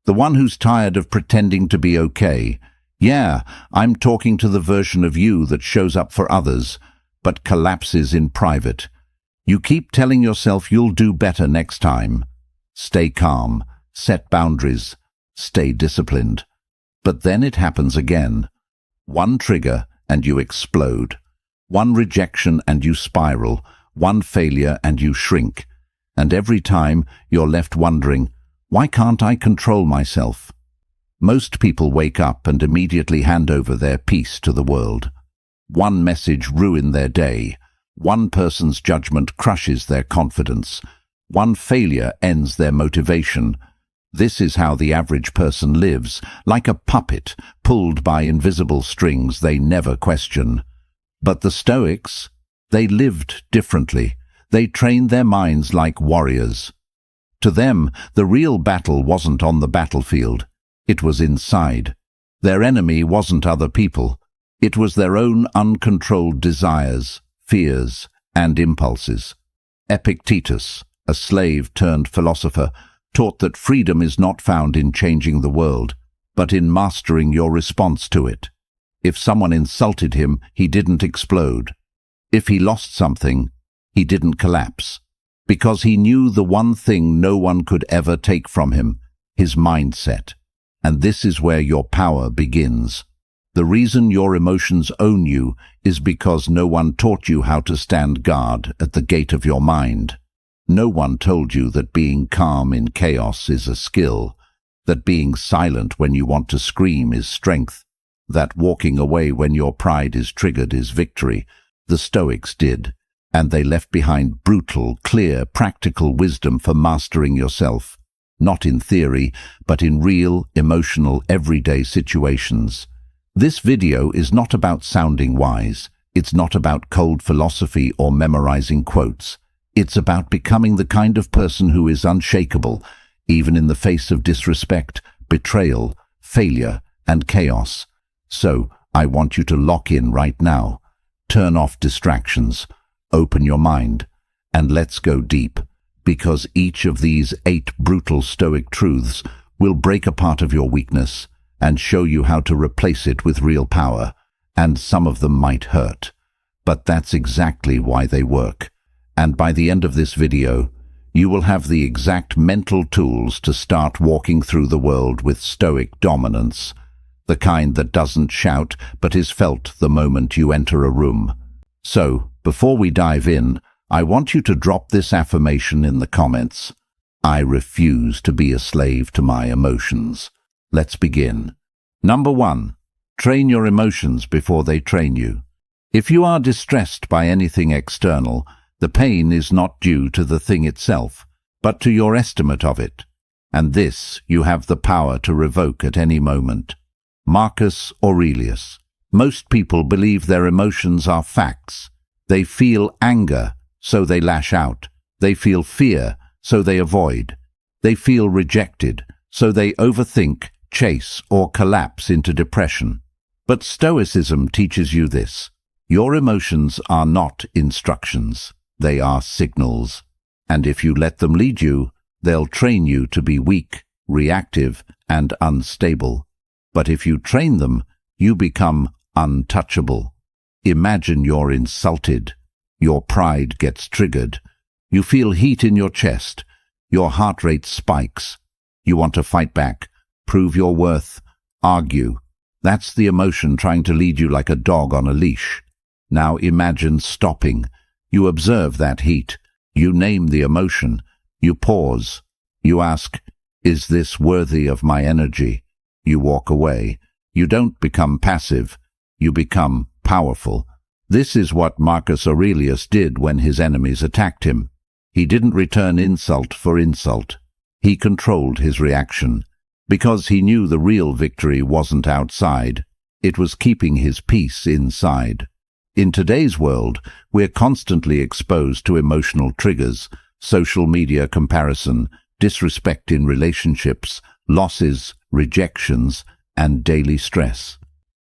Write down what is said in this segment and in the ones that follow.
The one who's tired of pretending to be okay. Yeah, I'm talking to the version of you that shows up for others, but collapses in private. You keep telling yourself you'll do better next time. Stay calm, set boundaries, stay disciplined. But then it happens again. One trigger and you explode. One rejection and you spiral. One failure and you shrink. And every time you're left wondering, why can't I control myself? Most people wake up and immediately hand over their peace to the world. One message ruins their day. One person's judgment crushes their confidence. One failure ends their motivation. This is how the average person lives, like a puppet pulled by invisible strings they never question. But the Stoics, they lived differently. They trained their minds like warriors. To them, the real battle wasn't on the battlefield. It was inside. Their enemy wasn't other people. It was their own uncontrolled desires, fears, and impulses. Epictetus, a slave-turned-philosopher, taught that freedom is not found in changing the world, but in mastering your response to it. If someone insulted him, he didn't explode. If he lost something, he didn't collapse. Because he knew the one thing no one could ever take from him, his mindset. And this is where your power begins. The reason your emotions own you is because no one taught you how to stand guard at the gate of your mind. No one told you that being calm in chaos is a skill, that being silent when you want to scream is strength, that walking away when your pride is triggered is victory. The Stoics did, and they left behind brutal, clear, practical wisdom for mastering yourself, not in theory, but in real, emotional, everyday situations. This video is not about sounding wise. It's not about cold philosophy or memorizing quotes. It's about becoming the kind of person who is unshakable, even in the face of disrespect, betrayal, failure, and chaos. So, I want you to lock in right now. Turn off distractions, open your mind, and let's go deep, because each of these 8 brutal Stoic truths will break a part of your weakness and show you how to replace it with real power, and some of them might hurt. But that's exactly why they work. And by the end of this video, you will have the exact mental tools to start walking through the world with Stoic dominance, the kind that doesn't shout but is felt the moment you enter a room. So, before we dive in, I want you to drop this affirmation in the comments. I refuse to be a slave to my emotions. Let's begin. Number 1. Train your emotions before they train you. If you are distressed by anything external, the pain is not due to the thing itself, but to your estimate of it. And this you have the power to revoke at any moment. Marcus Aurelius. Most people believe their emotions are facts. They feel anger, so they lash out. They feel fear, so they avoid. They feel rejected, so they overthink, chase, or collapse into depression. But Stoicism teaches you this. Your emotions are not instructions. They are signals. And if you let them lead you, they'll train you to be weak, reactive, and unstable. But if you train them, you become untouchable. Imagine you're insulted. Your pride gets triggered. You feel heat in your chest. Your heart rate spikes. You want to fight back, prove your worth, argue. That's the emotion trying to lead you like a dog on a leash. Now imagine stopping. You observe that heat. You name the emotion. You pause. You ask, is this worthy of my energy? You walk away. You don't become passive. You become powerful. This is what Marcus Aurelius did when his enemies attacked him. He didn't return insult for insult. He controlled his reaction. Because he knew the real victory wasn't outside. It was keeping his peace inside. In today's world, we're constantly exposed to emotional triggers, social media comparison, disrespect in relationships, losses, rejections, and daily stress.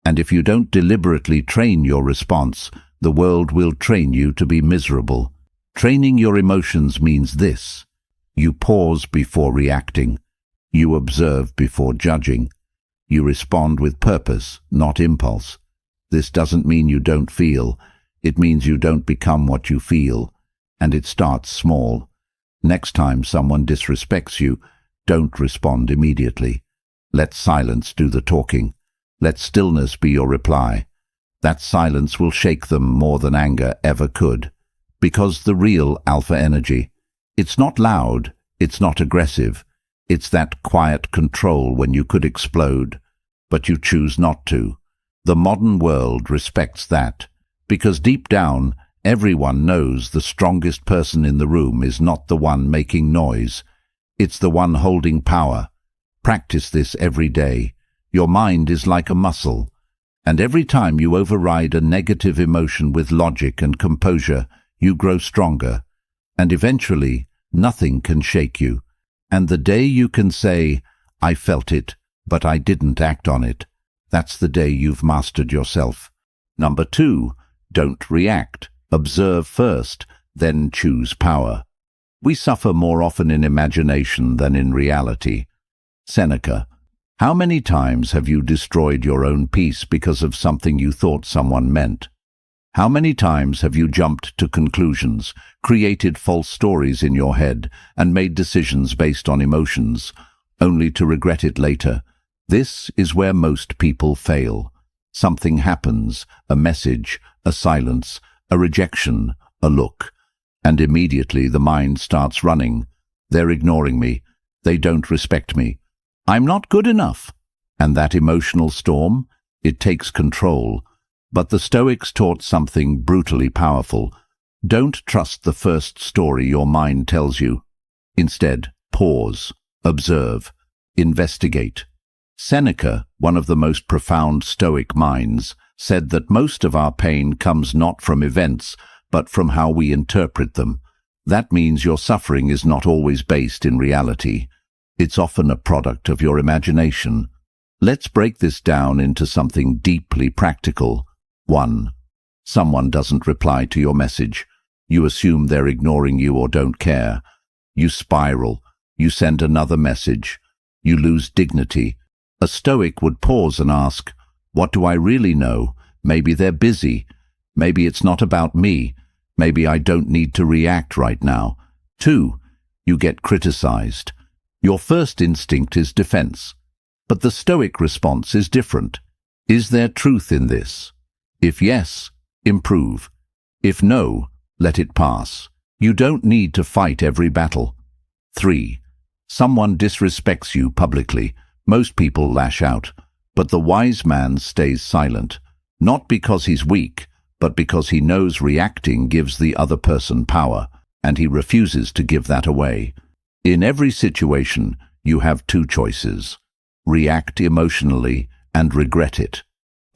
And if you don't deliberately train your response, the world will train you to be miserable. Training your emotions means this. You pause before reacting. You observe before judging. You respond with purpose, not impulse. This doesn't mean you don't feel. It means you don't become what you feel. And it starts small. Next time someone disrespects you, don't respond immediately. Let silence do the talking. Let stillness be your reply. That silence will shake them more than anger ever could. Because the real alpha energy, it's not loud, it's not aggressive. It's that quiet control when you could explode, but you choose not to. The modern world respects that, because deep down, everyone knows the strongest person in the room is not the one making noise. It's the one holding power. Practice this every day. Your mind is like a muscle, and every time you override a negative emotion with logic and composure, you grow stronger, and eventually, nothing can shake you. And the day you can say, I felt it, but I didn't act on it, that's the day you've mastered yourself. Number 2, don't react. Observe first, then choose power. We suffer more often in imagination than in reality. Seneca, how many times have you destroyed your own peace because of something you thought someone meant? How many times have you jumped to conclusions, created false stories in your head, and made decisions based on emotions, only to regret it later? This is where most people fail. Something happens, a message, a silence, a rejection, a look, and immediately the mind starts running. They're ignoring me. They don't respect me. I'm not good enough. And that emotional storm, it takes control. But the Stoics taught something brutally powerful. Don't trust the first story your mind tells you. Instead, pause, observe, investigate. Seneca, one of the most profound Stoic minds, said that most of our pain comes not from events, but from how we interpret them. That means your suffering is not always based in reality. It's often a product of your imagination. Let's break this down into something deeply practical. 1. Someone doesn't reply to your message. You assume they're ignoring you or don't care. You spiral. You send another message. You lose dignity. A Stoic would pause and ask, what do I really know? Maybe they're busy. Maybe it's not about me. Maybe I don't need to react right now. 2. You get criticized. Your first instinct is defense. But the Stoic response is different. Is there truth in this? If yes, improve. If no, let it pass. You don't need to fight every battle. 3. Someone disrespects you publicly. Most people lash out, but the wise man stays silent, not because he's weak, but because he knows reacting gives the other person power, and he refuses to give that away. In every situation, you have 2 choices. React emotionally and regret it.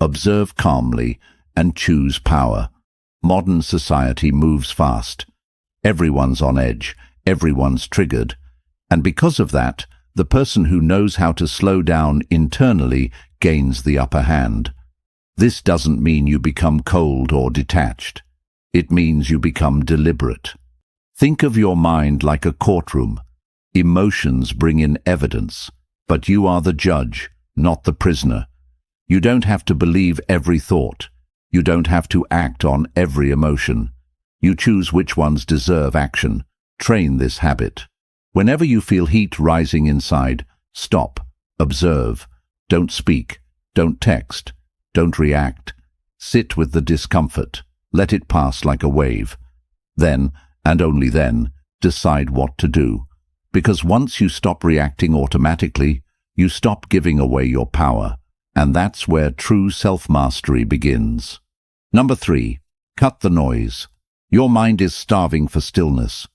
Observe calmly and choose power. Modern society moves fast. Everyone's on edge, everyone's triggered, and because of that, the person who knows how to slow down internally gains the upper hand. This doesn't mean you become cold or detached. It means you become deliberate. Think of your mind like a courtroom. Emotions bring in evidence, but you are the judge, not the prisoner. You don't have to believe every thought. You don't have to act on every emotion. You choose which ones deserve action. Train this habit. Whenever you feel heat rising inside, stop, observe. Don't speak, don't text, don't react. Sit with the discomfort. Let it pass like a wave. Then, and only then, decide what to do. Because once you stop reacting automatically, you stop giving away your power. And that's where true self-mastery begins. Number 3, cut the noise. Your mind is starving for stillness.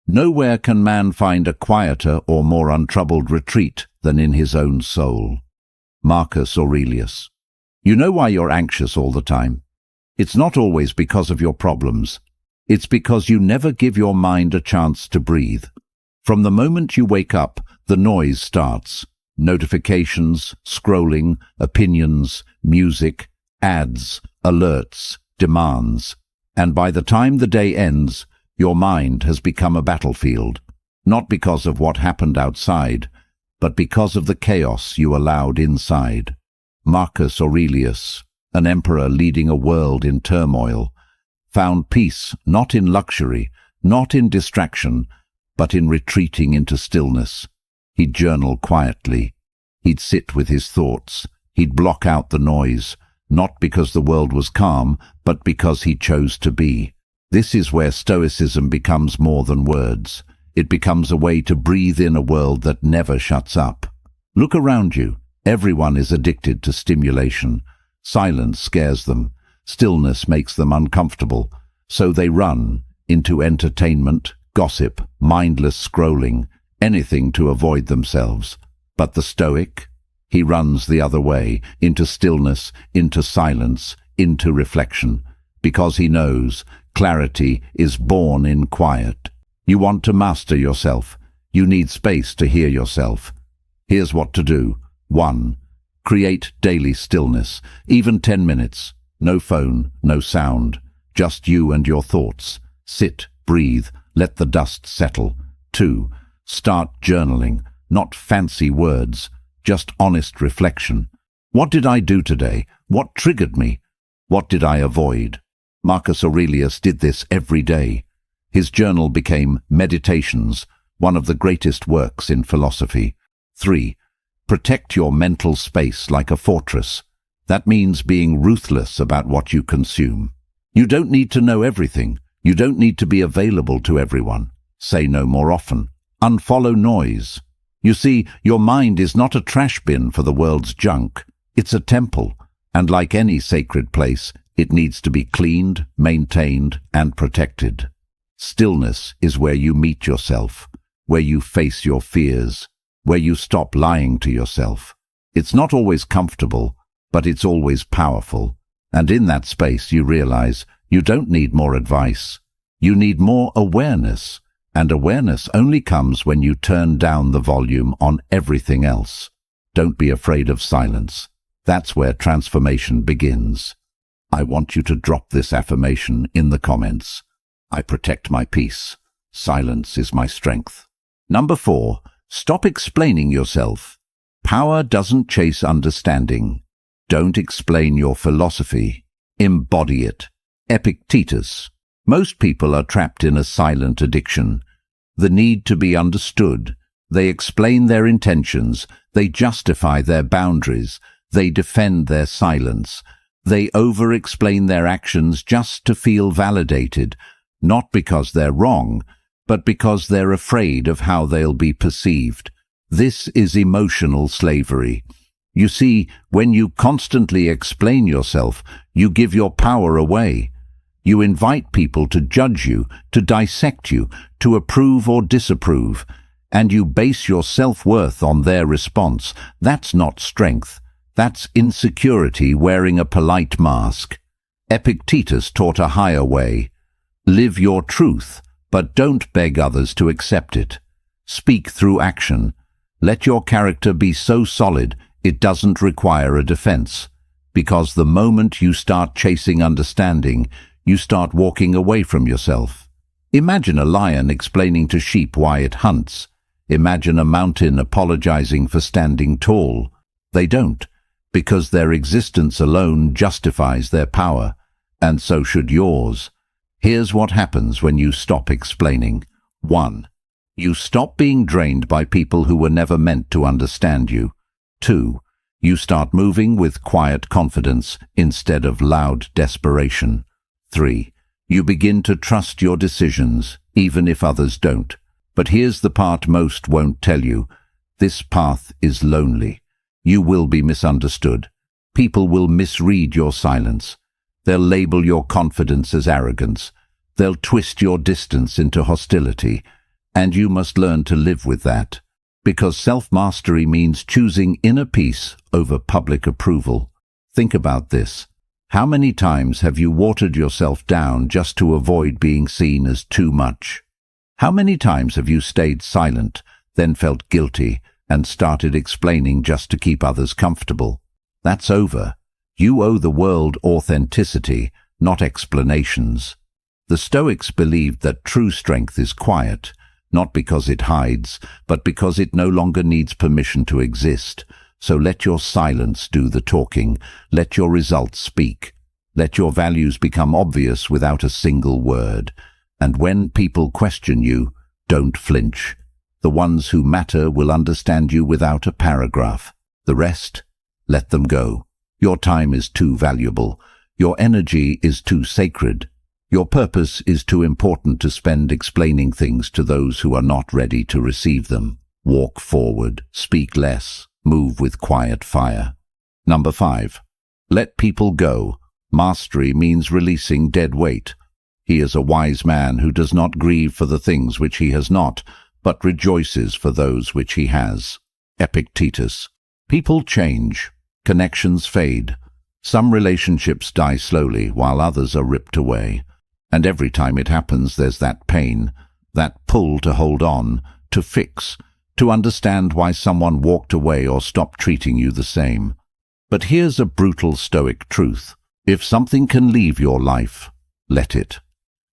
Nowhere can man find a quieter or more untroubled retreat than in his own soul. Marcus Aurelius. You know why you're anxious all the time? It's not always because of your problems. It's because you never give your mind a chance to breathe. From the moment you wake up, the noise starts. Notifications, scrolling, opinions, music, ads, alerts, demands. And by the time the day ends, your mind has become a battlefield, not because of what happened outside, but because of the chaos you allowed inside. Marcus Aurelius, an emperor leading a world in turmoil, found peace not in luxury, not in distraction, but in retreating into stillness. He'd journal quietly. He'd sit with his thoughts. He'd block out the noise, not because the world was calm, but because he chose to be. This is where Stoicism becomes more than words. It becomes a way to breathe in a world that never shuts up. Look around you. Everyone is addicted to stimulation. Silence scares them. Stillness makes them uncomfortable. So they run into entertainment, gossip, mindless scrolling, anything to avoid themselves. But the Stoic, he runs the other way, into stillness, into silence, into reflection, because he knows clarity is born in quiet. You want to master yourself. You need space to hear yourself. Here's what to do. 1. Create daily stillness, even 10 minutes. No phone, no sound, just you and your thoughts. Sit, breathe, let the dust settle. 2. Start journaling, not fancy words, just honest reflection. What did I do today? What triggered me? What did I avoid? Marcus Aurelius did this every day. His journal became Meditations, one of the greatest works in philosophy. 3. Protect your mental space like a fortress. That means being ruthless about what you consume. You don't need to know everything. You don't need to be available to everyone. Say no more often. Unfollow noise. You see, your mind is not a trash bin for the world's junk. It's a temple, and like any sacred place, it needs to be cleaned, maintained, and protected. Stillness is where you meet yourself, where you face your fears, where you stop lying to yourself. It's not always comfortable, but it's always powerful. And in that space you realize you don't need more advice. You need more awareness. And awareness only comes when you turn down the volume on everything else. Don't be afraid of silence. That's where transformation begins. I want you to drop this affirmation in the comments. I protect my peace. Silence is my strength. Number 4. Stop explaining yourself. Power doesn't chase understanding. Don't explain your philosophy. Embody it. Epictetus. Most people are trapped in a silent addiction. The need to be understood. They explain their intentions. They justify their boundaries. They defend their silence. They over-explain their actions just to feel validated, not because they're wrong, but because they're afraid of how they'll be perceived. This is emotional slavery. You see, when you constantly explain yourself, you give your power away. You invite people to judge you, to dissect you, to approve or disapprove, and you base your self-worth on their response. That's not strength. That's insecurity wearing a polite mask. Epictetus taught a higher way. Live your truth, but don't beg others to accept it. Speak through action. Let your character be so solid it doesn't require a defense. Because the moment you start chasing understanding, you start walking away from yourself. Imagine a lion explaining to sheep why it hunts. Imagine a mountain apologizing for standing tall. They don't, because their existence alone justifies their power, and so should yours. Here's what happens when you stop explaining. 1. You stop being drained by people who were never meant to understand you. 2. You start moving with quiet confidence instead of loud desperation. 3. You begin to trust your decisions, even if others don't. But here's the part most won't tell you. This path is lonely. You will be misunderstood. People will misread your silence. They'll label your confidence as arrogance. They'll twist your distance into hostility. And you must learn to live with that. Because self-mastery means choosing inner peace over public approval. Think about this. How many times have you watered yourself down just to avoid being seen as too much? How many times have you stayed silent, then felt guilty, and started explaining just to keep others comfortable? That's over. You owe the world authenticity, not explanations. The Stoics believed that true strength is quiet, not because it hides, but because it no longer needs permission to exist. So let your silence do the talking. Let your results speak. Let your values become obvious without a single word. And when people question you, don't flinch. The ones who matter will understand you without a paragraph. The rest, let them go. Your time is too valuable. Your energy is too sacred. Your purpose is too important to spend explaining things to those who are not ready to receive them. Walk forward, speak less, move with quiet fire. Number 5. Let people go. Mastery means releasing dead weight. He is a wise man who does not grieve for the things which he has not, but rejoices for those which he has. Epictetus. People change. Connections fade. Some relationships die slowly while others are ripped away. And every time it happens, there's that pain, that pull to hold on, to fix, to understand why someone walked away or stopped treating you the same. But here's a brutal Stoic truth. If something can leave your life, let it.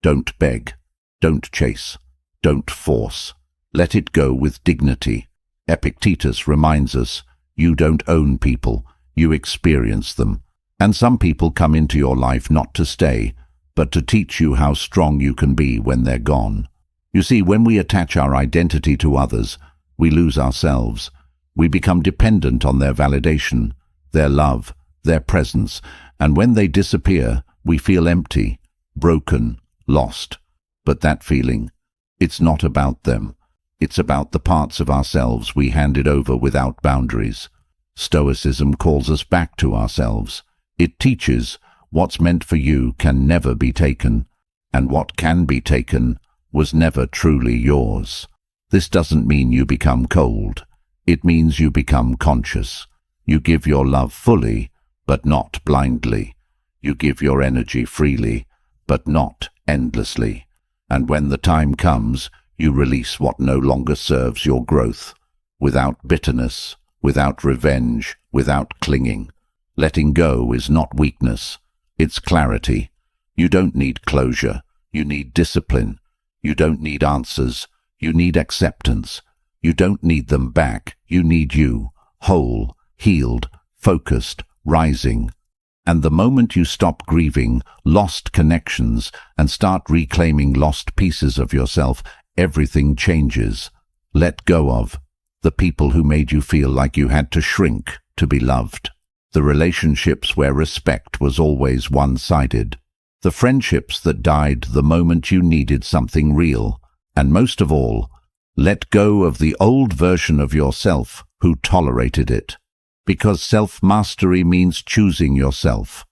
Don't beg. Don't chase. Don't force. Let it go with dignity. Epictetus reminds us, you don't own people, you experience them. And some people come into your life not to stay, but to teach you how strong you can be when they're gone. You see, when we attach our identity to others, we lose ourselves. We become dependent on their validation, their love, their presence, and when they disappear, we feel empty, broken, lost. But that feeling, it's not about them. It's about the parts of ourselves we handed over without boundaries. Stoicism calls us back to ourselves. It teaches what's meant for you can never be taken, and what can be taken was never truly yours. This doesn't mean you become cold. It means you become conscious. You give your love fully, but not blindly. You give your energy freely, but not endlessly. And when the time comes, you release what no longer serves your growth, without bitterness, without revenge, without clinging. Letting go is not weakness. It's clarity. You don't need closure. You need discipline. You don't need answers. You need acceptance. You don't need them back. You need you, whole, healed, focused, rising. And the moment you stop grieving lost connections and start reclaiming lost pieces of yourself, everything changes. Let go of the people who made you feel like you had to shrink to be loved. The relationships where respect was always one-sided. The friendships that died the moment you needed something real. And most of all, let go of the old version of yourself who tolerated it. Because self-mastery means choosing yourself,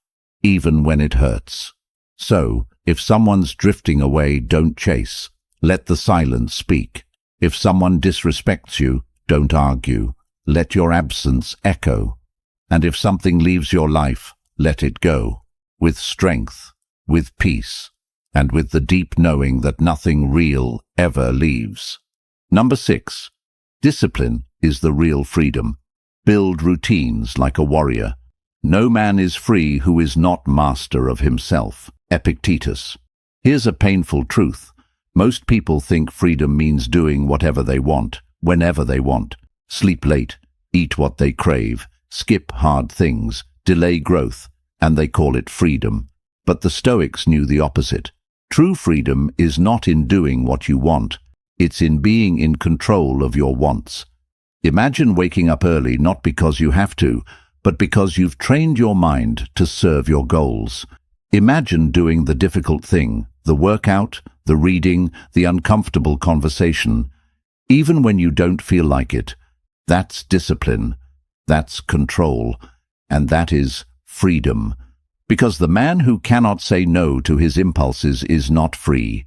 even when it hurts. So, if someone's drifting away, don't chase. Let the silence speak. If someone disrespects you, don't argue. Let your absence echo. And if something leaves your life, let it go, with strength, with peace, and with the deep knowing that nothing real ever leaves. Number 6. Discipline is the real freedom. Build routines like a warrior. No man is free who is not master of himself. Epictetus. Here's a painful truth. Most people think freedom means doing whatever they want, whenever they want. Sleep late, eat what they crave, skip hard things, delay growth, and they call it freedom. But the Stoics knew the opposite. True freedom is not in doing what you want. It's in being in control of your wants. Imagine waking up early not because you have to, but because you've trained your mind to serve your goals. Imagine doing the difficult thing, the workout, the reading, the uncomfortable conversation, even when you don't feel like it. That's discipline. That's control, and that is freedom. Because the man who cannot say no to his impulses is not free.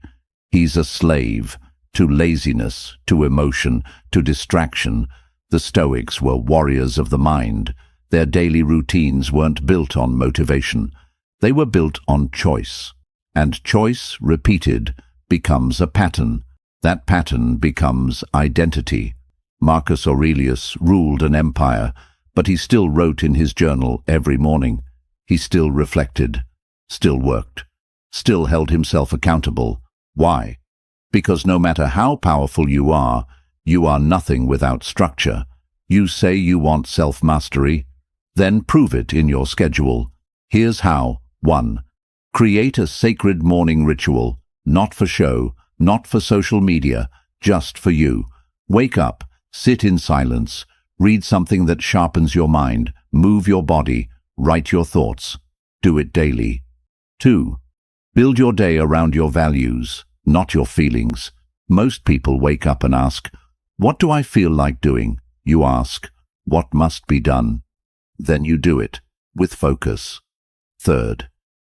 He's a slave to laziness, to emotion, to distraction. The Stoics were warriors of the mind. Their daily routines weren't built on motivation. They were built on choice. And choice, repeated, becomes a pattern. That pattern becomes identity. Marcus Aurelius ruled an empire, but he still wrote in his journal every morning. He still reflected, still worked, still held himself accountable. Why? Because no matter how powerful you are nothing without structure. You say you want self-mastery? Then prove it in your schedule. Here's how. 1. Create a sacred morning ritual, not for show, not for social media, just for you. Wake up, sit in silence, read something that sharpens your mind, move your body, write your thoughts. Do it daily. 2. Build your day around your values, not your feelings. Most people wake up and ask, "What do I feel like doing?" You ask, "What must be done?" Then you do it, with focus. 3.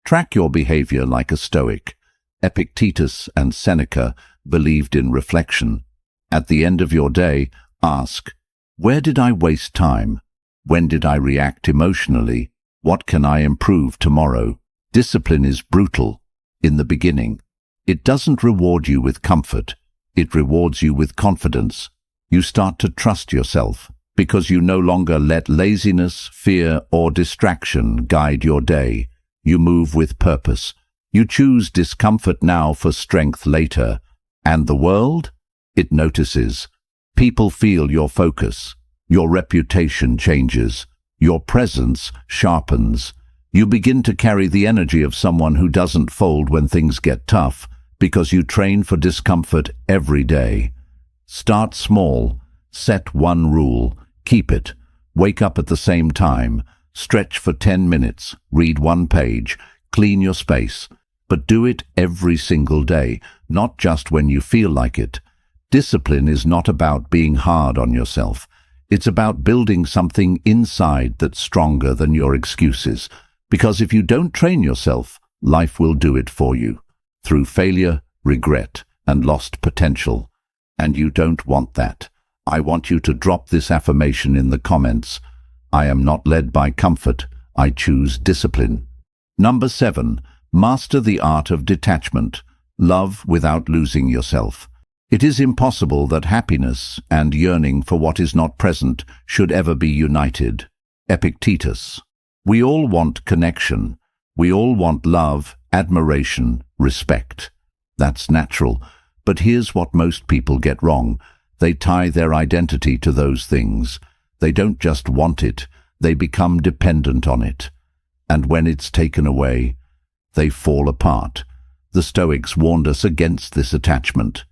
Track your behavior like a Stoic. Epictetus and Seneca believed in reflection. At the end of your day, ask, where did I waste time? When did I react emotionally? What can I improve tomorrow? Discipline is brutal in the beginning. It doesn't reward you with comfort. It rewards you with confidence. You start to trust yourself because you no longer let laziness, fear, or distraction guide your day. You move with purpose. You choose discomfort now for strength later. And the world? It notices. People feel your focus. Your reputation changes. Your presence sharpens. You begin to carry the energy of someone who doesn't fold when things get tough, because you train for discomfort every day. Start small. Set one rule. Keep it. Wake up at the same time. Stretch for 10 minutes. Read one page. Clean your space. But do it every single day, not just when you feel like it. Discipline is not about being hard on yourself. It's about building something inside that's stronger than your excuses. Because if you don't train yourself, life will do it for you. Through failure, regret, and lost potential. And you don't want that. I want you to drop this affirmation in the comments. I am not led by comfort. I choose discipline. Number 7. Master the art of detachment. Love without losing yourself. It is impossible that happiness and yearning for what is not present should ever be united. Epictetus. We all want connection. We all want love, admiration, respect. That's natural. But here's what most people get wrong. They tie their identity to those things. They don't just want it, they become dependent on it. And when it's taken away, they fall apart. The Stoics warned us against this attachment.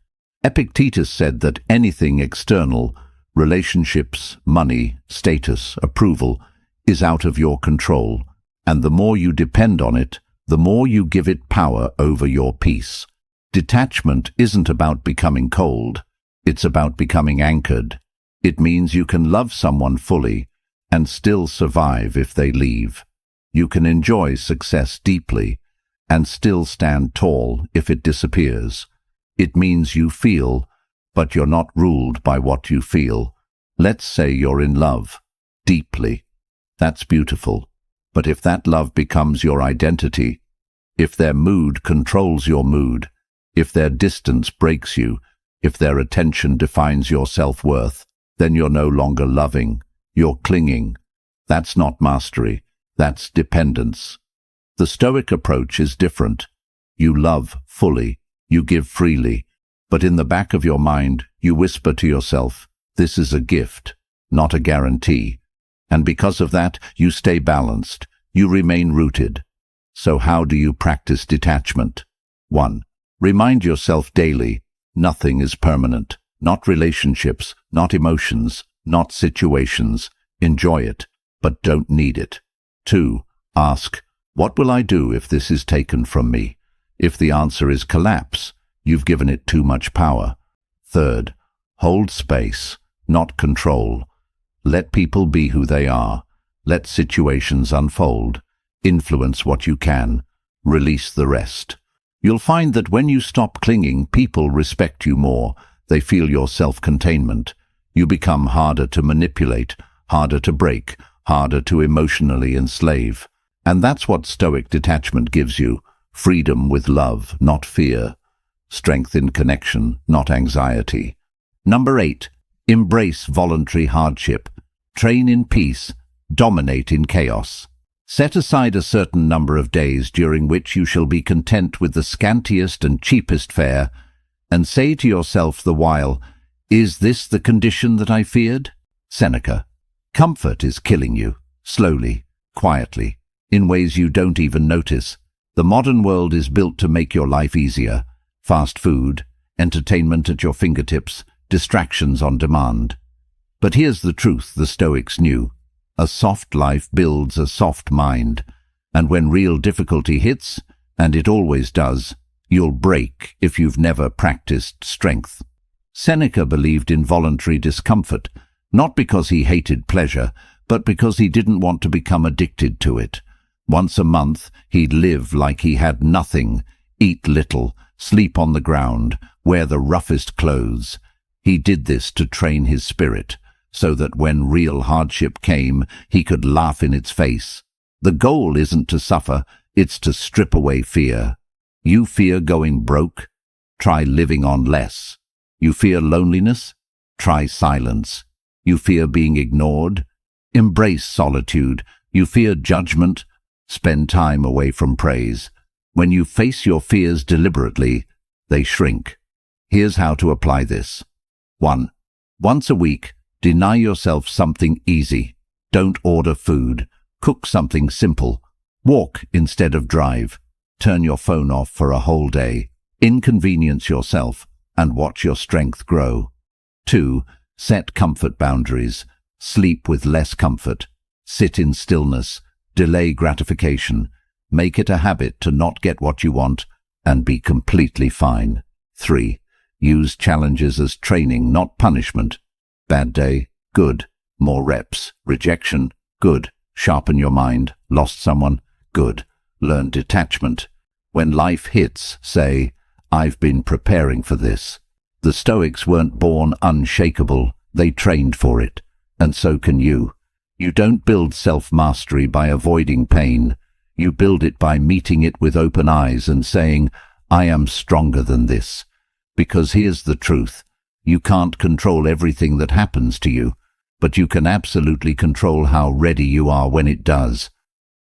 Epictetus said that anything external, relationships, money, status, approval, is out of your control. And the more you depend on it, the more you give it power over your peace. Detachment isn't about becoming cold. It's about becoming anchored. It means you can love someone fully and still survive if they leave. You can enjoy success deeply and still stand tall if it disappears. It means you feel, but you're not ruled by what you feel. Let's say you're in love, deeply. That's beautiful. But if that love becomes your identity, if their mood controls your mood, if their distance breaks you, if their attention defines your self-worth, then you're no longer loving, you're clinging. That's not mastery, that's dependence. The Stoic approach is different. You love fully, you give freely, but in the back of your mind, you whisper to yourself, this is a gift, not a guarantee. And because of that, you stay balanced, you remain rooted. So how do you practice detachment? 1. Remind yourself daily, nothing is permanent. Not relationships, not emotions, not situations. Enjoy it, but don't need it. 2. Ask, what will I do if this is taken from me? If the answer is collapse, you've given it too much power. 3. Hold space, not control. Let people be who they are. Let situations unfold. Influence what you can. Release the rest. You'll find that when you stop clinging, people respect you more. They feel your self-containment. You become harder to manipulate, harder to break, harder to emotionally enslave. And that's what Stoic detachment gives you. Freedom with love, not fear. Strength in connection, not anxiety. Number 8. Embrace voluntary hardship. Train in peace. Dominate in chaos. Set aside a certain number of days during which you shall be content with the scantiest and cheapest fare. and say to yourself the while, "Is this the condition that I feared?" Seneca. Comfort is killing you, slowly, quietly, in ways you don't even notice. The modern world is built to make your life easier. Fast food, entertainment at your fingertips, distractions on demand. But here's the truth the Stoics knew. A soft life builds a soft mind, and when real difficulty hits, and it always does, you'll break if you've never practiced strength. Seneca believed in voluntary discomfort, not because he hated pleasure, but because he didn't want to become addicted to it. Once a month, he'd live like he had nothing, eat little, sleep on the ground, wear the roughest clothes. He did this to train his spirit, so that when real hardship came, he could laugh in its face. The goal isn't to suffer, it's to strip away fear. You fear going broke? Try living on less. You fear loneliness? Try silence. You fear being ignored? Embrace solitude. You fear judgment? Spend time away from praise. When you face your fears deliberately, they shrink. Here's how to apply this. 1. Once a week, deny yourself something easy. Don't order food. Cook something simple. Walk instead of drive. Turn your phone off for a whole day. Inconvenience yourself and watch your strength grow. 2. Set comfort boundaries. Sleep with less comfort. Sit in stillness. Delay gratification. Make it a habit to not get what you want and be completely fine. 3. Use challenges as training, not punishment. Bad day? Good. More reps. Rejection? Good. Sharpen your mind. Lost someone? Good. Learn detachment. When life hits, say, "I've been preparing for this." The Stoics weren't born unshakable. They trained for it. And so can you. You don't build self-mastery by avoiding pain. You build it by meeting it with open eyes and saying, "I am stronger than this." Because here's the truth. You can't control everything that happens to you, but you can absolutely control how ready you are when it does.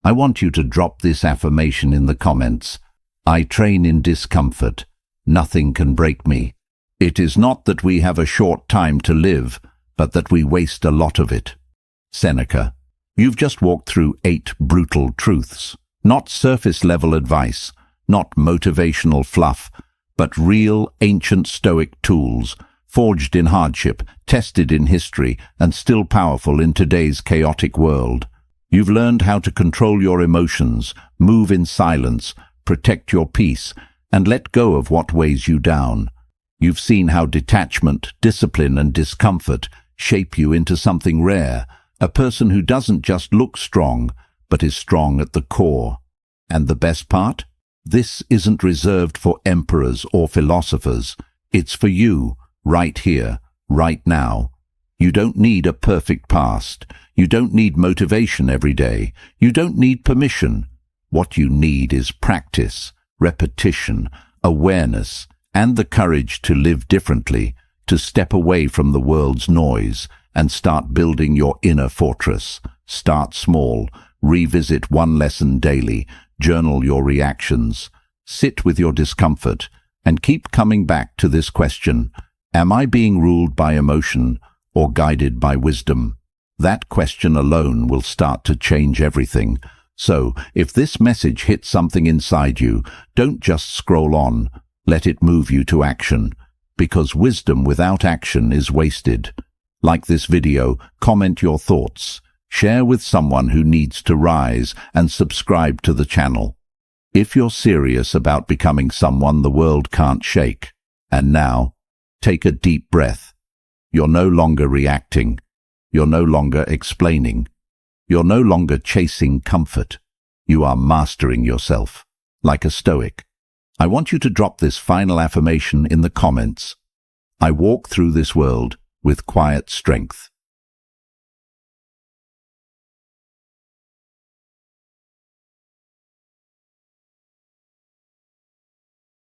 I want you to drop this affirmation in the comments. I train in discomfort. Nothing can break me. It is not that we have a short time to live, but that we waste a lot of it. Seneca. You've just walked through 8 brutal truths. Not surface-level advice, not motivational fluff, but real ancient Stoic tools, forged in hardship, tested in history, and still powerful in today's chaotic world. You've learned how to control your emotions, move in silence, protect your peace, and let go of what weighs you down. You've seen how detachment, discipline, and discomfort shape you into something rare, a person who doesn't just look strong, but is strong at the core. And the best part? This isn't reserved for emperors or philosophers. It's for you, right here, right now. You don't need a perfect past. You don't need motivation every day. You don't need permission. What you need is practice, repetition, awareness, and the courage to live differently, to step away from the world's noise and start building your inner fortress. Start small, revisit one lesson daily, journal your reactions, sit with your discomfort, and keep coming back to this question: am I being ruled by emotion or guided by wisdom? That question alone will start to change everything. So, if this message hits something inside you, don't just scroll on. Let it move you to action, because wisdom without action is wasted. Like this video, comment your thoughts, share with someone who needs to rise, and subscribe to the channel. If you're serious about becoming someone the world can't shake. And now, take a deep breath. You're no longer reacting. You're no longer explaining. You're no longer chasing comfort. You are mastering yourself, like a Stoic. I want you to drop this final affirmation in the comments. I walk through this world with quiet strength.